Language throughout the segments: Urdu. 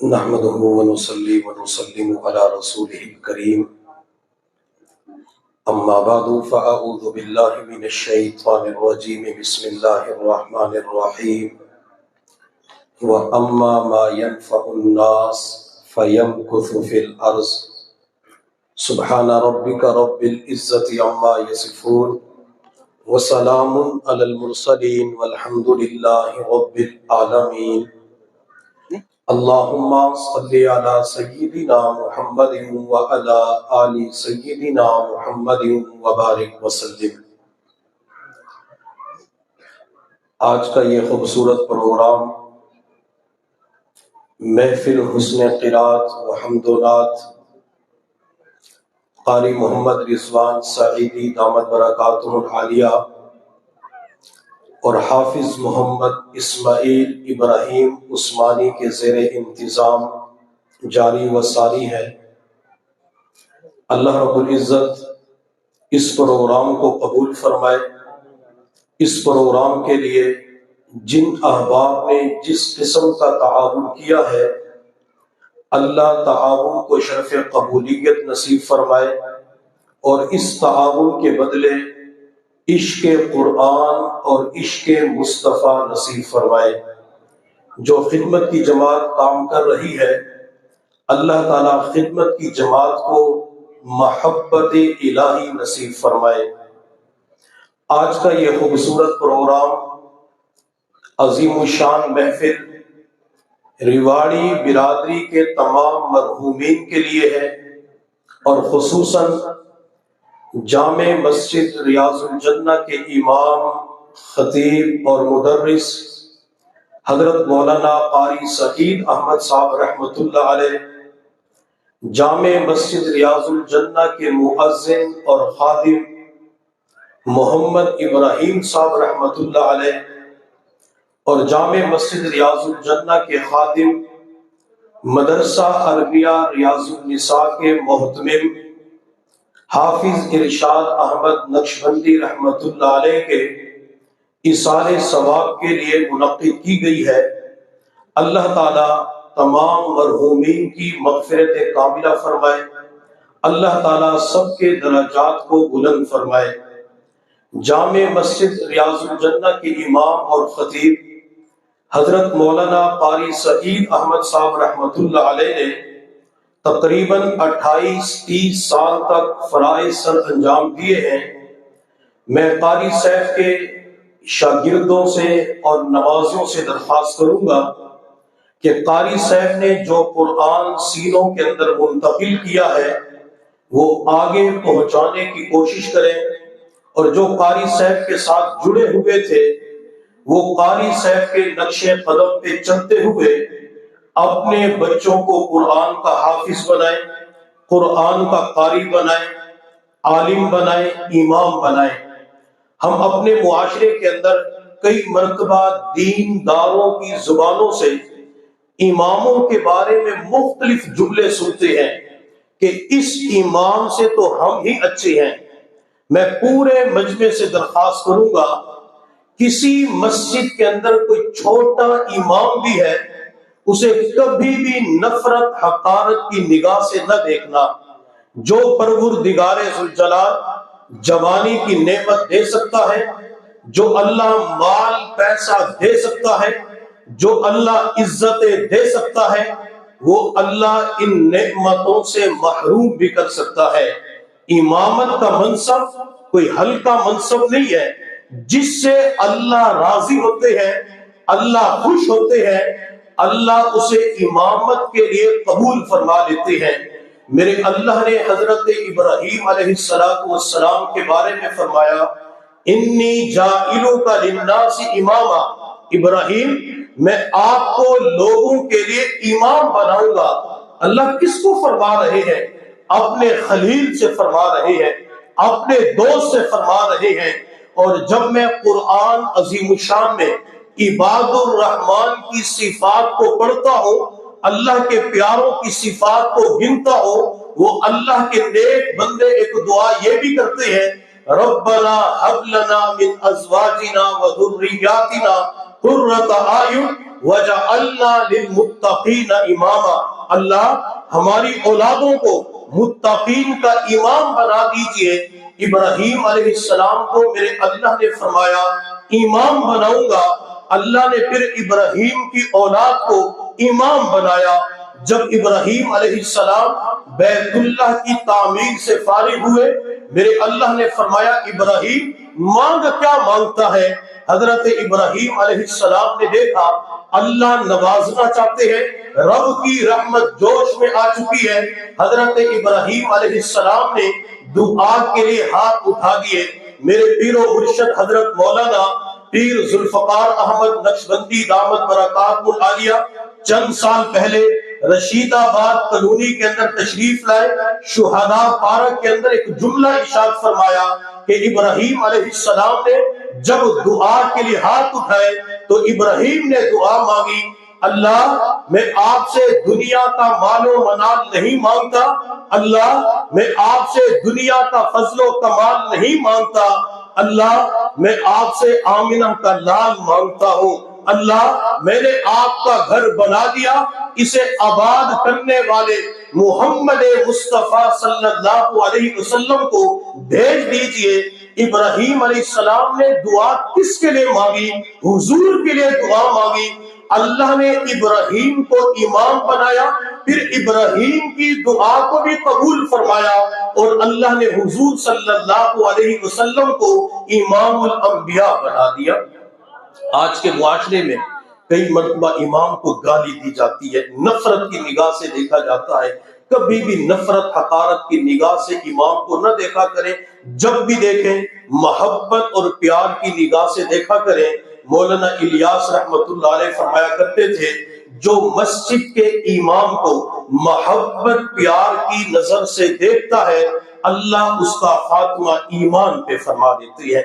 نحمده ونصلي ونسلم على رسوله الكريم أما بعد فأعوذ بالله من الشيطان الرجيم بسم الله الرحمن الرحيم وأما ما ينفع الناس فيمكث في الأرض سبحان ربك رب العزة عما يصفون وسلام على المرسلين والحمد لله رب العالمين اللهم صل على سيدنا محمد وعلى آل سيدنا محمد وبارک وسلم۔ آج کا یہ خوبصورت پروگرام محفل حسن قرات و حمد و نعت قاری محمد رضوان سعیدی دامت برکاتہ العالیہ اور حافظ محمد اسماعیل ابراہیم عثمانی کے زیر انتظام جاری و ساری ہے۔ اللہ رب العزت اس پروگرام کو قبول فرمائے۔ اس پروگرام کے لیے جن احباب نے جس قسم کا تعاون کیا ہے اللہ تعاون کو شرف قبولیت نصیب فرمائے اور اس تعاون کے بدلے عشق قرآن اور عشق مصطفیٰ نصیب فرمائے۔ جو خدمت کی جماعت کام کر رہی ہے اللہ تعالیٰ خدمت کی جماعت کو محبت الہی نصیب فرمائے۔ آج کا یہ خوبصورت پروگرام عظیم الشان محفل ریواڑی برادری کے تمام مرحومین کے لیے ہے اور خصوصاً جامع مسجد ریاض الجنہ کے امام خطیب اور مدرس حضرت مولانا قاری سعید احمد صاحب رحمۃ اللہ علیہ، جامع مسجد ریاض الجنہ کے مؤذن اور خادم محمد ابراہیم صاحب رحمۃ اللہ علیہ اور جامع مسجد ریاض الجنہ کے خادم مدرسہ عربیہ ریاض النساء کے محتمم حافظ ارشاد احمد نقشبندی رحمۃ اللہ علیہ کے ایصال ثواب کے لیے منعقد کی گئی ہے۔ اللہ تعالیٰ تمام مرحومین کی مغفرت کاملہ فرمائے، اللہ تعالیٰ سب کے درجات کو بلند فرمائے۔ جامع مسجد ریاض الجنہ کے امام اور خطیب حضرت مولانا قاری سعید احمد صاحب رحمۃ اللہ علیہ نے تقریباً 28-30 سال تک فرائض سر انجام دیے ہیں۔ میں قاری صاحب کے شاگردوں سے اور نوازوں سے درخواست کروں گا کہ قاری صاحب نے جو قرآن سینوں کے اندر منتقل کیا ہے وہ آگے پہنچانے کی کوشش کریں، اور جو قاری صاحب کے ساتھ جڑے ہوئے تھے وہ قاری صاحب کے نقش قدم پہ چلتے ہوئے اپنے بچوں کو قرآن کا حافظ بنائیں، قرآن کا قاری بنائیں، عالم بنائیں، امام بنائیں۔ ہم اپنے معاشرے کے اندر کئی مرتبہ دینداروں کی زبانوں سے اماموں کے بارے میں مختلف جملے سنتے ہیں کہ اس امام سے تو ہم ہی اچھے ہیں۔ میں پورے مجمع سے درخواست کروں گا کسی مسجد کے اندر کوئی چھوٹا امام بھی ہے اسے کبھی بھی نفرت حقارت کی نگاہ سے نہ دیکھنا۔ جو پروردگار ذوالجلال جوانی کی نعمت دے سکتا ہے، جو اللہ مال پیسہ دے سکتا ہے، جو اللہ عزت دے سکتا ہے، وہ اللہ ان نعمتوں سے محروم بھی کر سکتا ہے۔ امامت کا منصب کوئی ہلکا منصب نہیں ہے، جس سے اللہ راضی ہوتے ہیں، اللہ خوش ہوتے ہیں، اللہ اسے امامت کے لیے قبول فرما لیتے ہیں۔ میرے اللہ نے حضرت ابراہیم علیہ السلام کے بارے میں فرمایا انی جاعلک للناس اماما، ابراہیم میں آپ کو لوگوں کے لیے امام بناؤں گا۔ اللہ کس کو فرما رہے ہیں؟ اپنے خلیل سے فرما رہے ہیں، اپنے دوست سے فرما رہے ہیں۔ اور جب میں قرآن عظیم الشان میں عباد الرحمن کی صفات کو پڑھتا ہوں، اللہ کے پیاروں کی صفات کو گنتا ہوں، وہ اللہ کے نیک بندے ایک دعا یہ بھی کرتے ہیں ربنا هب لنا من ازواجنا وذرياتنا قرۃ اعین وَجَعَلْنَا لِلْمُتَّقِينَ إِمَامًا، اللہ ہماری اولادوں کو متقین کا امام بنا دیجئے۔ ابراہیم علیہ السلام کو میرے اللہ نے فرمایا امام بناؤں گا، اللہ نے پھر ابراہیم کی اولاد کو امام بنایا۔ جب ابراہیم علیہ السلام بیت اللہ کی تعمیر سے فارغ ہوئے، میرے اللہ نے فرمایا ابراہیم مانگ کیا مانگتا ہے؟ حضرت ابراہیم علیہ السلام نے دیکھا اللہ نوازنا چاہتے ہیں، رب کی رحمت جوش میں آ چکی ہے۔ حضرت ابراہیم علیہ السلام نے دعا کے لیے ہاتھ اٹھا دیے۔ میرے پیر و مرشد حضرت مولانا پیر ذوالفقار احمد نقشبندی دامت برکاتہ العالیہ چند سال پہلے رشید آباد کالونی کے اندر تشریف لائے، شہداء پارک کے اندر ایک جملہ ارشاد فرمایا کہ ابراہیم علیہ السلام نے جب دعا کے لیے ہاتھ اٹھائے تو ابراہیم نے دعا مانگی، اللہ میں آپ سے دنیا کا مال و منال نہیں مانگتا، اللہ میں آپ سے دنیا کا فضل و کمال نہیں مانگتا، اللہ میں آپ سے آمنہ کا لال مانگتا ہوں، اللہ میں نے آپ کا گھر بنا دیا، اسے آباد کرنے والے محمد مصطفیٰ صلی اللہ علیہ وسلم کو بھیج دیجئے۔ ابراہیم علیہ السلام نے دعا کس کے لیے مانگی؟ حضور کے لیے دعا مانگی۔ اللہ نے ابراہیم کو امام بنایا، پھر ابراہیم کی دعا کو بھی قبول فرمایا اور اللہ نے حضور صلی اللہ علیہ وسلم کو امام الانبیاء بنا دیا۔ آج کے معاشرے میں کئی مرتبہ امام کو گالی دی جاتی ہے، نفرت کی نگاہ سے دیکھا جاتا ہے۔ کبھی بھی نفرت حقارت کی نگاہ سے امام کو نہ دیکھا کریں، جب بھی دیکھیں محبت اور پیار کی نگاہ سے دیکھا کریں۔ مولانا الیاس رحمت اللہ علیہ فرمایا کرتے تھے جو مسجد کے امام کو محبت پیار کی نظر سے دیکھتا ہے اللہ اس کا خاتمہ ایمان پہ فرما دیتی ہے۔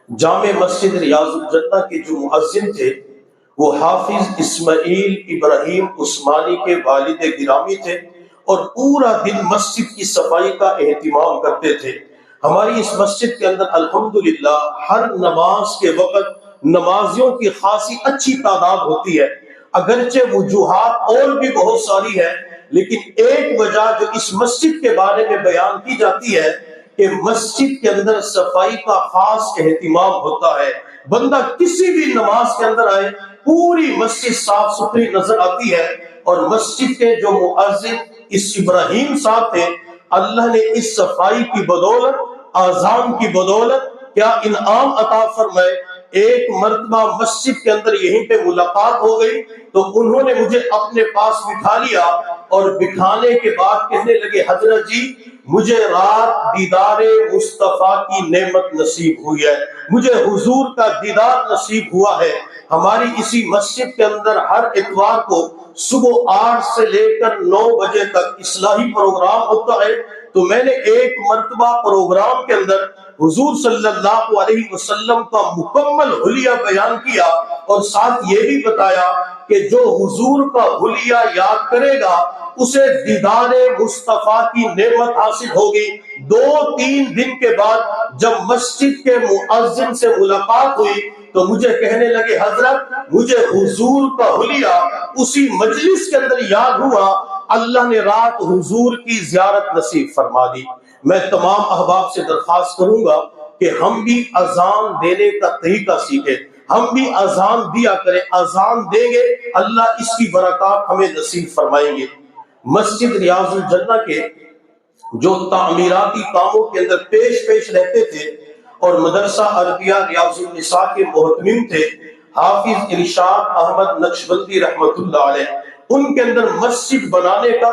جامع مسجد ریاض الجنہ کے جو مؤذن تھے وہ حافظ اسماعیل ابراہیم عثمانی کے والد گرامی تھے اور پورا دن مسجد کی صفائی کا اہتمام کرتے تھے۔ ہماری اس مسجد کے اندر الحمدللہ ہر نماز کے وقت نمازیوں کی خاصی اچھی تعداد ہوتی ہے، اگرچہ وجوہات اور بھی بہت ساری ہیں، لیکن ایک وجہ جو اس مسجد کے بارے میں بیان کی جاتی ہے کہ مسجد کے اندر صفائی کا خاص اہتمام ہوتا ہے۔ بندہ کسی بھی نماز کے اندر آئے پوری مسجد صاف ستھری نظر آتی ہے، اور مسجد کے جو مؤذن اس ابراہیم صاحب تھے، اللہ نے اس صفائی کی بدولت، اذان کی بدولت کیا انعام عطا فرمائے۔ ایک مرتبہ مسجد کے اندر یہیں پہ ملاقات ہو گئی تو انہوں نے مجھے اپنے پاس بٹھا لیا اور بٹھانے کے بعد کہنے لگے حضرت جی مجھے رات دیدار مصطفیٰ کی نعمت نصیب ہوئی ہے، مجھے حضور کا دیدار نصیب ہوا ہے۔ ہماری اسی مسجد کے اندر ہر اتوار کو صبح 8 سے لے کر 9 بجے تک اصلاحی پروگرام ہوتا ہے، تو میں نے ایک مرتبہ پروگرام کے اندر حضور صلی اللہ علیہ وسلم کا مکمل حلیہ بیان کیا اور ساتھ یہ بھی بتایا کہ جو حضور کا حلیہ یاد کرے گا اسے دیدار مصطفیٰ کی نعمت حاصل ہوگی۔ 2-3 دن کے بعد جب مسجد کے مؤذن سے ملاقات ہوئی تو مجھے کہنے لگے حضرت مجھے حضور کا حلیہ اسی مجلس کے اندر یاد ہوا، اللہ نے رات حضور کی زیارت نصیب فرما دی۔ میں تمام احباب سے درخواست کروں گا کہ ہم بھی اذان دینے کا طریقہ سیکھیں، ہم بھی اذان دیا کریں، اذان دیں گے اللہ اس کی برکات ہمیں نصیب فرمائیں گے۔ مسجد ریاض الجنہ کے جو تعمیراتی کاموں کے اندر پیش رہتے تھے اور مدرسہ عربیہ ریاض النساء کے محتمم تھے حافظ ارشاد احمد نقشبندی رحمت اللہ علیہ، ان کے اندر مسجد بنانے کا،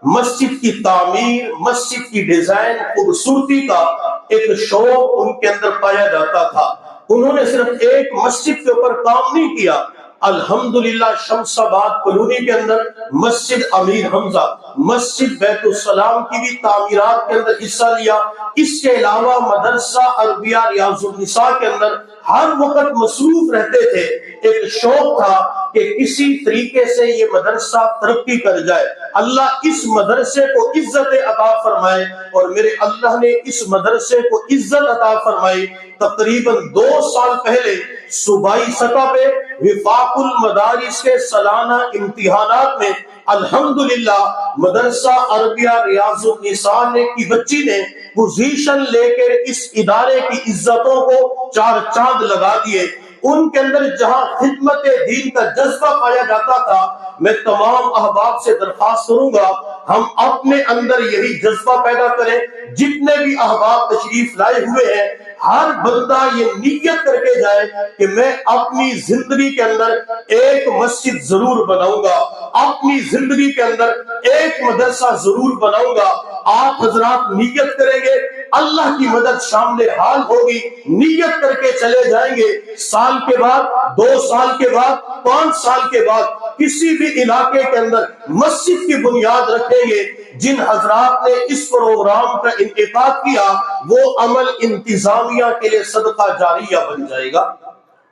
مسجد کی تعمیر، مسجد کی ڈیزائن، خوبصورتی کا ایک شوق ان کے اندر پایا جاتا تھا۔ انہوں نے صرف ایک مسجد کے اوپر کام نہیں کیا، الحمدللہ شمس آباد کالونی کے اندر مسجد امیر حمزہ، مسجد بیت السلام کی بھی تعمیرات کے اندر حصہ لیا۔ اس کے علاوہ مدرسہ عربیہ ریاض النساء کے اندر ہر وقت مصروف رہتے تھے۔ ایک شوق تھا کہ کسی طریقے سے یہ مدرسہ ترقی کر جائے، اللہ اس مدرسے کو عزت عطا فرمائے، اور میرے اللہ نے اس مدرسے کو عزت عطا فرمائی۔ تقریباً 2 سال پہلے صوبائی سطح پہ وفاق المدارس کے سالانہ امتحانات میں الحمدللہ مدرسہ عربیہ ریاض النساء کی بچی نے پوزیشن لے کر اس ادارے کی عزتوں کو 4 چاند لگا دیے۔ ان کے اندر جہاں خدمت دین کا جذبہ پایا جاتا تھا، میں تمام احباب سے درخواست کروں گا ہم اپنے اندر یہی جذبہ پیدا کریں۔ جتنے بھی احباب تشریف لائے ہوئے ہیں، ہر بندہ یہ نیت کر کے جائے کہ میں اپنی زندگی کے اندر ایک مسجد ضرور بناؤں گا، اپنی زندگی کے اندر ایک مدرسہ ضرور بناؤں گا۔ آپ حضرات نیت کریں گے، اللہ کی مدد شامل حال ہوگی۔ نیت کر کے چلے جائیں گے، سال کے بعد، 2 سال کے بعد، 5 سال کے بعد کسی بھی علاقے کے اندر مسجد کی بنیاد رکھیں گے۔ جن حضرات نے اس پروگرام کا انعقاد کیا وہ عمل انتظامیہ کے لیے صدقہ جاریہ بن جائے گا۔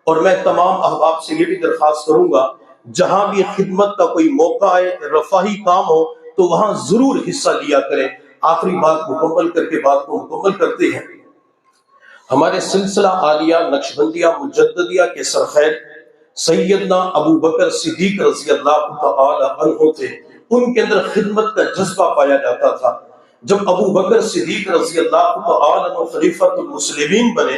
اور میں تمام احباب سے یہ بھی درخواست کروں گا جہاں بھی خدمت کا کوئی موقع ہے، رفاہی کام ہو، تو وہاں ضرور حصہ لیا کریں۔ آخری بات مکمل کر کے بات کو مکمل کرتے ہیں۔ ہمارے سلسلہ عالیہ نقشبندیہ مجددیہ کے سرخیر سیدنا ابو بکر صدیق رضی اللہ تعالی عنہ تھے، ان کے اندر خدمت کا جذبہ پایا جاتا تھا۔ جب ابو بکر صدیق رضی اللہ تعالی عنہ خلیفۃ المسلمین بنے،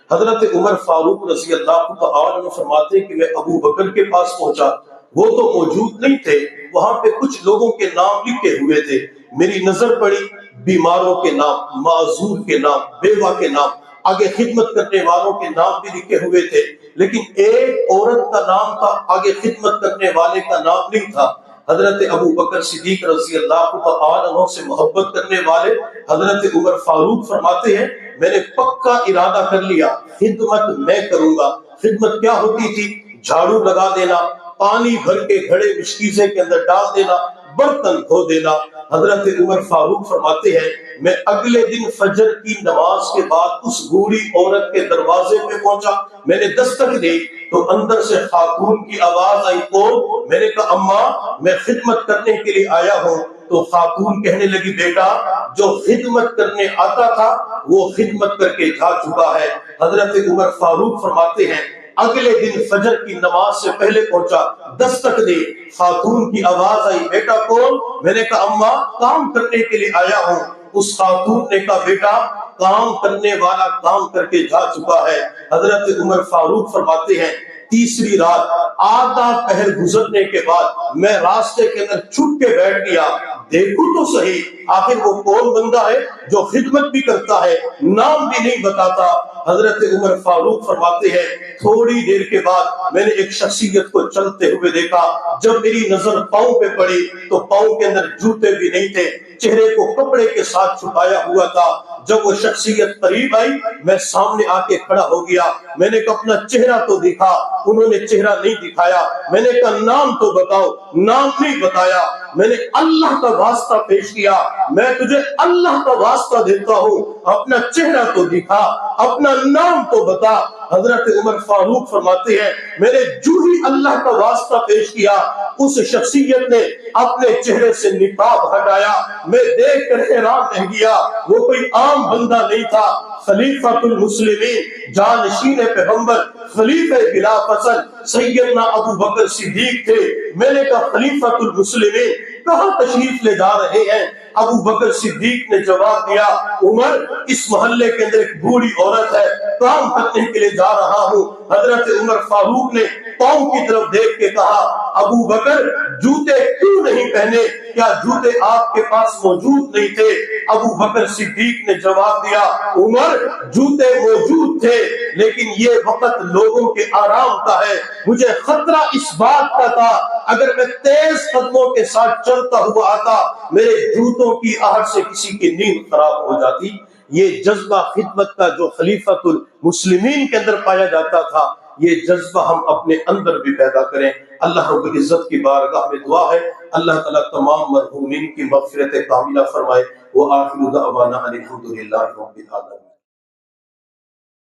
حضرت عمر فاروق رضی اللہ تعالی عنہ فرماتے کہ میں ابو بکر کے پاس پہنچا، وہ تو موجود نہیں تھے، وہاں پہ کچھ لوگوں کے نام لکھے ہوئے تھے۔ میری نظر پڑی، بیماروں کے نام، معذور کے نام، بیوہ کے نام، آگے خدمت کرنے والوں کے نام بھی لکھے ہوئے تھے، لیکن ایک عورت کا نام تھا، آگے خدمت کرنے والے کا نام نہیں تھا۔ حضرت ابو بکر صدیق رضی اللہ تعالی عنہ سے محبت کرنے والے حضرت عمر فاروق فرماتے ہیں میں نے پکا ارادہ کر لیا خدمت میں کروں گا۔ خدمت کیا ہوتی تھی؟ جھاڑو لگا دینا، پانی بھر کے گھڑے مشکیزے کے اندر ڈال دینا، برتن دھو دینا۔ حضرت عمر فاروق فرماتے ہیں میں اگلے دن فجر کی نماز کے بعد اس بوڑھی عورت کے دروازے پہ پہنچا، میں نے دستک دی تو اندر سے خاتون کی آواز آئی، کون؟ میں نے کہا اماں میں خدمت کرنے کے لیے آیا ہوں۔ تو خاتون کہنے لگی بیٹا جو خدمت کرنے آتا تھا وہ خدمت کر کے جا چکا ہے۔ حضرت عمر فاروق فرماتے ہیں اگلے دن فجر کی نماز سے پہلے پہنچا، دستک دی، خاتون کی آواز آئی بیٹا کون؟ میں نے کہا اماں کام کرنے کے لیے آیا ہوں۔ اس خاتون نے کہا بیٹا کام کرنے والا کام کر کے جا چکا ہے۔ حضرت عمر فاروق فرماتے ہیں تیسری رات آدھا پہر گزرنے کے بعد میں راستے کے اندر چھپ کے بیٹھ گیا، دیکھو تو صحیح آخر وہ کون بندہ ہے جو خدمت بھی کرتا ہے، نام بھی نہیں بتاتا۔ حضرت عمر فاروق فرماتے ہیں تھوڑی دیر کے بعد میں نے ایک شخصیت کو چلتے ہوئے دیکھا، جب میری نظر پاؤں پہ پڑی تو پاؤں کے اندر جوتے بھی نہیں تھے، چہرے کو کپڑے کے ساتھ چھپایا ہوا تھا۔ جب وہ شخصیت قریب آئی میں سامنے آ کے کھڑا ہو گیا، میں نے کہا اپنا چہرہ تو دکھا، انہوں نے چہرہ نہیں دکھایا۔ میں نے کہا نام تو بتاؤ، نام نہیں بتایا۔ میں نے اللہ کا واسطہ پیش کیا، میں تجھے اللہ کا واسطہ دیتا ہوں اپنا چہرہ تو دکھا، اپنا نام تو بتا۔ حضرت عمر فاروق فرماتے ہیں میں نے جو ہی اللہ کا واسطہ پیش کیا اس شخصیت نے اپنے چہرے سے نقاب ہٹایا، میں دیکھ کر حیران رہ گیا، وہ کوئی عام بندہ نہیں تھا، خلیفۃ المسلمین جانشین پیغمبر خلیفہ بلا فصل سیدنا ابو بکر صدیق تھے۔ میں نے کہا خلیفۃ المسلمین کہاں تشریف لے جا رہے ہیں؟ ابو بکر صدیق نے جواب دیا عمر اس محلے کے اندر ایک بوڑھی عورت ہے، کام کرنے کے لیے جا رہا ہوں۔ حضرت عمر فاروق نے پاؤں کی طرف دیکھ کے کہا ابو بکر جوتے کیوں نہیں پہنے؟ کیا جوتے آپ کے پاس موجود نہیں تھے؟ ابو بکر صدیق نے جواب دیا عمر جوتے موجود تھے لیکن یہ وقت لوگوں کے آرام کا ہے، مجھے خطرہ اس بات کا تھا اگر میں تیز قدموں کے ساتھ چلتا ہوا آتا میرے جوتوں کی آہٹ سے کسی کی نیند خراب ہو جاتی۔ یہ جذبہ خدمت کا جو خلیفۃ المسلمین کے اندر پایا جاتا تھا یہ جذبہ ہم اپنے اندر بھی پیدا کریں۔ اللہ رب العزت کی بارگاہ میں دعا ہے اللہ تعالیٰ تمام مرحومین کی مغفرت کاملہ فرمائے۔ وآخر دعوانا الحمدللہ رب العالمین۔